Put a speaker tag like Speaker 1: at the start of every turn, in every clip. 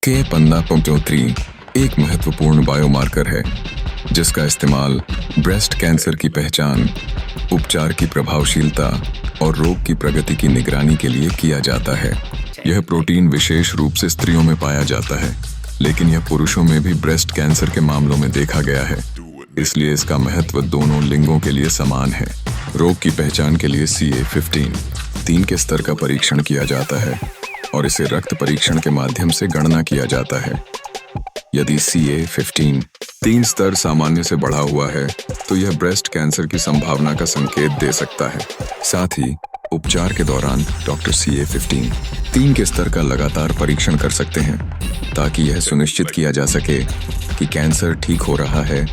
Speaker 1: K15.3 एक महत्वपूर्ण biomarker है जिसका इस्तेमाल ब्रेस्ट कैंसर की पहचान, उपचार की प्रभावशीलता और रोग की प्रगति की निगरानी के लिए किया जाता है। यह प्रोटीन विशेष रूप से स्त्रियों में पाया जाता है, लेकिन यह पुरुषों में भी ब्रेस्ट कैंसर के मामलों में देखा गया है, इसलिए इसका महत्व दोनों लिंगों के लिए समान है। रोग की पहचान के लिए CA15 3 के स्तर का परीक्षण किया जाता है और इसे रक्त परीक्षण के माध्यम से गणना किया जाता है। यदि CA15 3 स्तर सामान्य से बढ़ा हुआ है तो यह ब्रेस्ट कैंसर की संभावना का संकेत दे सकता है। साथ ही उपचार के दौरान डॉक्टर CA15 3 के स्तर का लगातार परीक्षण कर सकते हैं ताकि यह सुनिश्चित किया जा सके कि कैंसर ठीक हो रहा है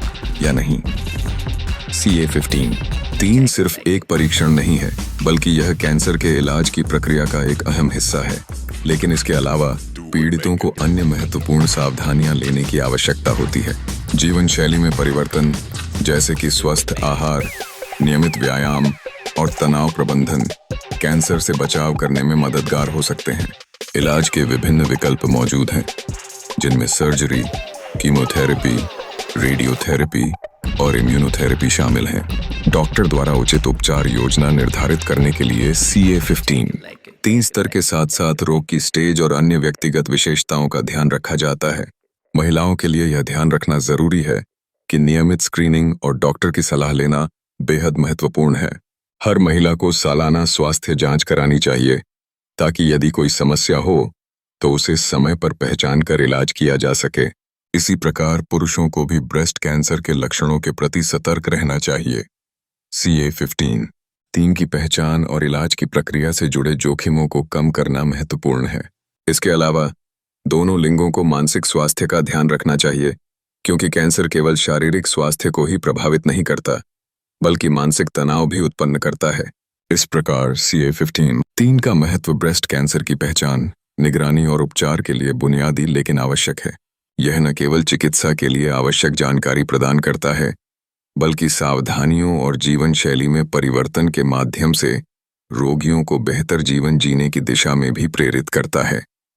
Speaker 1: या नहीं। CA15 3 सिर्फ एक परीक्षण नहीं है, बल्कि यह कैंसर के इलाज की प्रक्रिया का एक अहम हिस्सा है। लेकिन इसके अलावा पीड़ितों को अन्य महत्वपूर्ण सावधानियां लेने की आवश्यकता होती है। जीवन शैली में परिवर्तन, जैसे कि स्वस्थ आहार, नियमित व्यायाम और तनाव प्रबंधन, कैंसर से बचाव करने में मददगार हो सकते हैं। इलाज के विभिन्न विकल्प मौजूद हैं, जिनमें सर्जरी, कीमोथेरेपी, रेडियोथेरेपी और इम्यूनोथेरेपी शामिल हैं। डॉक्टर द्वारा उचित उपचार योजना निर्धारित करने के लिए CA15 3 स्तर के साथ साथ रोग की स्टेज और अन्य व्यक्तिगत विशेषताओं का ध्यान रखा जाता है। महिलाओं के लिए यह ध्यान रखना जरूरी है कि नियमित स्क्रीनिंग और डॉक्टर की सलाह लेना बेहद महत्वपूर्ण है। हर महिला को सालाना स्वास्थ्य जांच करानी चाहिए ताकि यदि कोई समस्या हो तो उसे समय पर पहचान कर इलाज किया जा सके। इसी प्रकार पुरुषों को भी ब्रेस्ट कैंसर के लक्षणों के प्रति सतर्क रहना चाहिए। CA15 3 की पहचान और इलाज की प्रक्रिया से जुड़े जोखिमों को कम करना महत्वपूर्ण है। इसके अलावा दोनों लिंगों को मानसिक स्वास्थ्य का ध्यान रखना चाहिए, क्योंकि कैंसर केवल शारीरिक स्वास्थ्य को ही प्रभावित नहीं करता, बल्कि मानसिक तनाव भी उत्पन्न करता है। इस प्रकार CA15 3 का महत्व ब्रेस्ट कैंसर की पहचान, निगरानी और उपचार के लिए बुनियादी लेकिन आवश्यक है। यह न केवल चिकित्सा के लिए आवश्यक जानकारी प्रदान करता है, बल्कि सावधानियों और जीवन शैली में परिवर्तन के माध्यम से रोगियों को बेहतर जीवन जीने की दिशा में भी प्रेरित करता है।